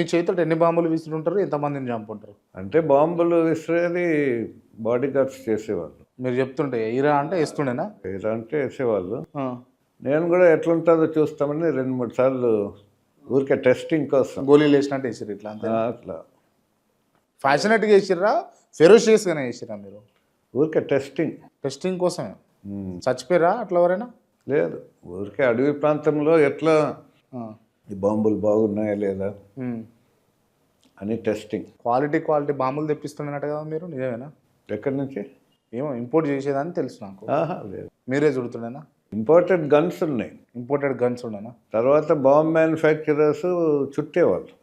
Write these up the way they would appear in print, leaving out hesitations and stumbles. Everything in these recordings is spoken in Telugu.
మీ చేతితో ఎన్ని బాంబులు విసురుంటారు, ఎంతమందిని చంపుంటారు? అంటే బాంబులు విసిరేది బాడీ గార్డ్స్ చేసేవాళ్ళు. మీరు చెప్తుంటే ఎయిరా అంటే వేస్తుండేనా? ఎలా అంటే వేసేవాళ్ళు. నేను కూడా ఎట్లుంటుందో చూస్తామని 2-3 సార్లు ఊరికే టెస్టింగ్ కోసం. గోళీలు వేసినట్టు వేసిర్రు ఇట్లా అంతే? అట్లా ఫ్యాషనేట్గా వేసిర్రా, ఫెరోషియస్గానే వేసిర్రా మీరు? ఊరికే టెస్టింగ్ కోసమే. చచ్చిపోయారా అట్లా ఎవరైనా? లేదు, ఊరికే అడవి ప్రాంతంలో ఎట్లా ఈ బాంబులు బాగున్నాయా లేదా అని టెస్టింగ్. క్వాలిటీ బాంబులు తెప్పిస్తున్నట్టు కదా మీరు, నిజమేనా? ఎక్కడి నుంచి? ఏమో ఇంపోర్ట్ చేసేదని తెలుసు నాకు. లేదు, మీరే చుడుతుండేనా? ఇంపోర్టెడ్ గన్స్ ఉన్నాయి. ఇంపోర్టెడ్ గన్స్ ఉండేనా? తర్వాత బాంబ్ మ్యానుఫ్యాక్చరర్స్ చుట్టేవాళ్ళు.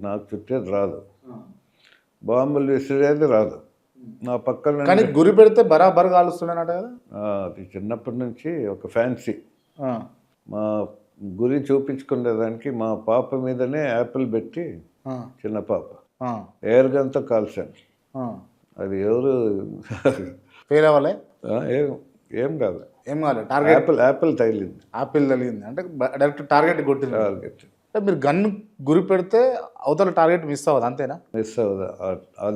నాకు చుట్టేది రాదు, బాంబులు విసిరేది రాదు. నా పక్కన కానీ గురి పెడితే బరాబర్ కాలుస్తున్నానట కదా. అది చిన్నప్పటి నుంచి ఒక ఫ్యాన్సీ. మా గురి చూపించుకునేదానికి మా పాప మీదనే యాపిల్ పెట్టి, చిన్న పాప ఎయిర్ గన్తో కాల్చాను. అది ఎవరు ఫెయిల్ అవ్వలే? ఏం కాదు. టార్గెట్ యాపిల్ తగిలింది. అంటే డైరెక్ట్ టార్గెట్ కొట్టింది. అంటే మీరు గన్ గురి పెడితే అవతల టార్గెట్ మిస్ అవ్వదు, అంతేనా? మిస్ అవ్వదు ఆ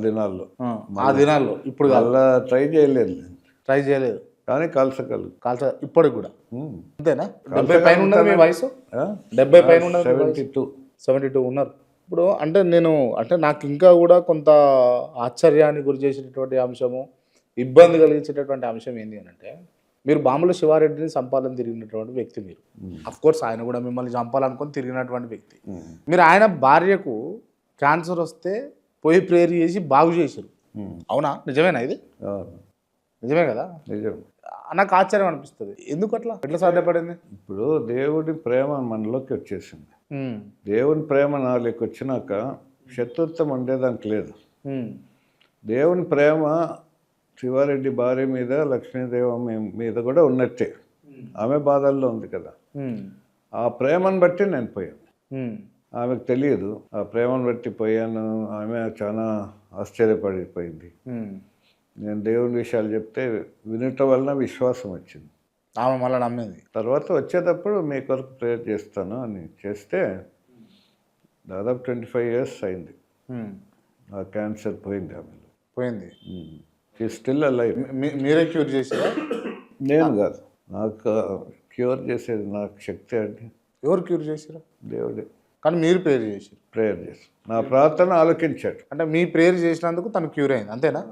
దినాల్లో. ఇప్పుడు అలా ట్రై చేయలేదు కానీ కాల్చగలరు. ఇప్పటికి కూడా అంతేనా? 70 పైన ఉన్నది మీ వయసు? 70 పైన ఉన్నది. 72 ఉన్నారు ఇప్పుడు. అంటే నాకు ఇంకా కూడా కొంత ఆశ్చర్యాన్ని గురి చేసేటటువంటి అంశము, ఇబ్బంది కలిగించేటటువంటి అంశం ఏంటి అని అంటే, మీరు బాంబుల శివారెడ్డిని చంపాలని తిరిగినటువంటి వ్యక్తి మీరు. అఫ్కోర్స్ ఆయన కూడా మిమ్మల్ని చంపాలనుకొని తిరిగినటువంటి వ్యక్తి. మీరు ఆయన భార్యకు క్యాన్సర్ వస్తే పోయి ప్రేయర్ చేసి బాగు చేశారు, అవునా? నిజమేనా ఇది? నిజమే కదా? నిజం. నాకు ఆశ్చర్యం అనిపిస్తుంది, ఎందుకు అట్లా ఎట్లా సాధ్యపడింది? ఇప్పుడు దేవుడి ప్రేమ మనలోకి వచ్చేసింది. దేవుని ప్రేమ నాలోకి వచ్చినాక శత్రుత్వం ఉండేదానికి లేదు. దేవుని ప్రేమ శివారెడ్డి భార్య మీద, లక్ష్మీదేవి మీద కూడా ఉన్నట్టే. ఆమె బాధల్లో ఉంది కదా. ఆ ప్రేమను బట్టి నేను పోయాను. ఆమెకు తెలియదు ఆ ప్రేమను బట్టి పోయాను. ఆమె చాలా ఆశ్చర్యపడిపోయింది. నేను దేవుని విషయాలు చెప్తే వినటం వలన విశ్వాసం వచ్చింది. ఆమె మళ్ళీ నమ్మింది. తర్వాత వచ్చేటప్పుడు మీ కొరకు ప్రేయర్ చేస్తాను అని చేస్తే దాదాపు 25 years అయింది. ఆ క్యాన్సర్ పోయింది, ఆమెలో పోయింది. Still alive. మీరే క్యూర్ చేసారా? నేను కాదు, నాకు క్యూర్ చేసేది నాకు శక్తి అంటే. ఎవరు క్యూర్ చేశారు? దేవుడే. కానీ మీరు ప్రేయర్ చేసి నా ప్రార్థన ఆలకించాడు. అంటే మీ ప్రేయర్ చేసినందుకు తను క్యూర్ అయింది, అంతేనా?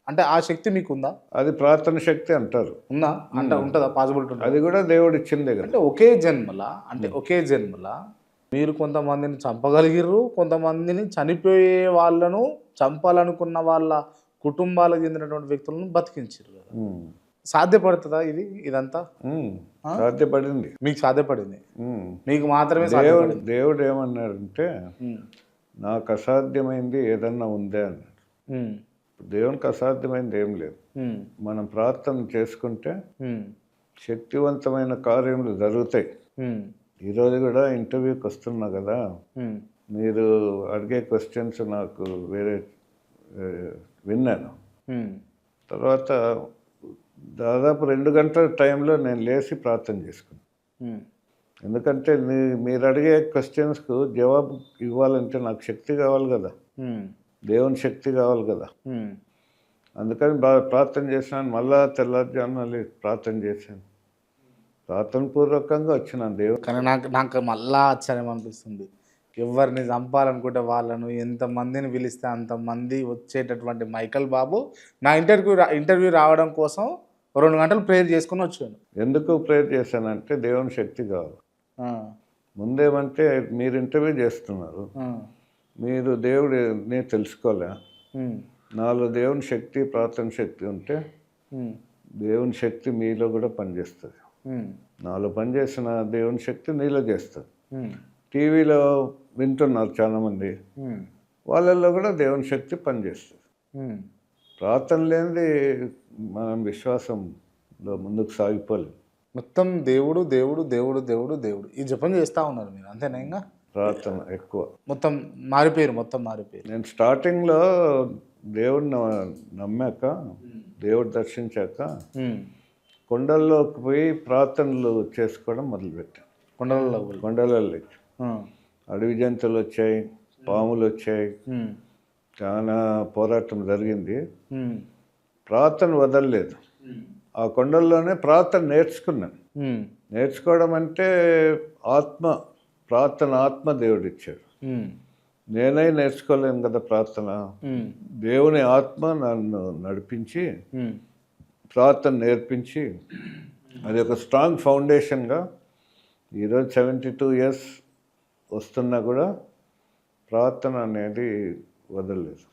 అంటే ఆ శక్తి మీకు ఉందా? అది ప్రార్థన శక్తి అంటారు. ఉందా అంటే ఉంటుందా? పాసిబిలిటీ? అది కూడా దేవుడు ఇచ్చిందే కదా. అంటే ఒకే జన్మలా మీరు కొంతమందిని చంపగలిగిర్రు, కొంతమందిని చనిపోయే వాళ్ళను చంపాలనుకున్న వాళ్ళ కుటుంబాలకు చెందినటువంటి వ్యక్తులను బతికించారు కదా. సాధ్యపడుతుందా ఇదంతా? సాధ్యపడింది. మీకు సాధ్యపడింది, మీకు మాత్రమే. దేవుడు ఏమన్నాడంటే, నాకు అసాధ్యమైంది ఏదన్నా ఉందే అన్నాడు. దేవునికి అసాధ్యమైంది ఏం లేదు. మనం ప్రార్థన చేసుకుంటే శక్తివంతమైన కార్యములు జరుగుతాయి. ఈరోజు కూడా ఇంటర్వ్యూకి వస్తున్నా కదా, మీరు అడిగే క్వశ్చన్స్ నాకు వేరే విన్నాను. తర్వాత దాదాపు 2 గంటల టైంలో నేను లేచి ప్రార్థన చేసుకున్నాను. ఎందుకంటే మీరు అడిగే క్వశ్చన్స్కు జవాబు ఇవ్వాలంటే నాకు శక్తి కావాలి కదా, దేవుని శక్తి కావాలి కదా. అందుకని ప్రార్థన చేసినాను. మళ్ళా తెల్లారుజామున ప్రార్థన చేశాను. ప్రార్థన పూర్వకంగా వచ్చినాను దేవుడు. కానీ నాకు మళ్ళా ఆశ్చర్యం అనిపిస్తుంది, ఎవరిని చంపాలనుకుంటే వాళ్ళను ఎంతమందిని పిలిస్తే అంతమంది వచ్చేటటువంటి మైకల్ బాబు నా ఇంటర్వ్యూ రావడం కోసం 2 గంటలు ప్రేయర్ చేసుకుని వచ్చాను. ఎందుకు ప్రేయర్ చేశానంటే దేవుని శక్తి కావాలి. ముందేమంటే మీరు ఇంటర్వ్యూ చేస్తున్నారు, మీరు దేవుడిని తెలుసుకోలే. నాలో దేవుని శక్తి, ప్రార్థన శక్తి ఉంటే దేవుని శక్తి మీలో కూడా పనిచేస్తుంది. నాలో పనిచేసిన దేవుని శక్తి నీలో చేస్తుంది. టీవీలో వింటున్నారు చాలామంది, వాళ్ళల్లో కూడా దేవుని శక్తి పనిచేస్తుంది. ప్రార్థన లేనిది మనం విశ్వాసంలో ముందుకు సాగిపోలేదు. మొత్తం దేవుడు దేవుడు దేవుడు దేవుడు దేవుడు ఈ జపం చేస్తూ ఉన్నారు మీరు, అంతేనా? ఇంకా ప్రార్థన ఎక్కువ. మొత్తం మారిపోయారు. నేను స్టార్టింగ్లో దేవుడిని నమ్మాక, దేవుడు దర్శించాక కొండల్లోకి పోయి ప్రార్థనలు చేసుకోవడం మొదలుపెట్టాను. కొండలలోకి అడవి జంతువులు వచ్చాయి, పాములు వచ్చాయి, ఉమ్, చాలా పోరాటం జరిగింది. ఉమ్, ప్రార్థన వదలలేదు. ఆ కొండల్లోనే ప్రార్థన నేర్చుకున్నాను. ఉమ్, నేర్చుకోవడం అంటే ప్రార్థన ఆత్మ దేవుడిచ్చాడు. ఉమ్, నేనై నేర్చుకోలేను కదా ప్రార్థన. ఉమ్, దేవుని ఆత్మ నన్ను నడిపించి ఉమ్, ప్రార్థన నేర్పించి అది ఒక స్ట్రాంగ్ ఫౌండేషన్గా ఈరోజు 72 years వస్తున్నా కూడా ప్రార్థన అనేది వదలలేదు.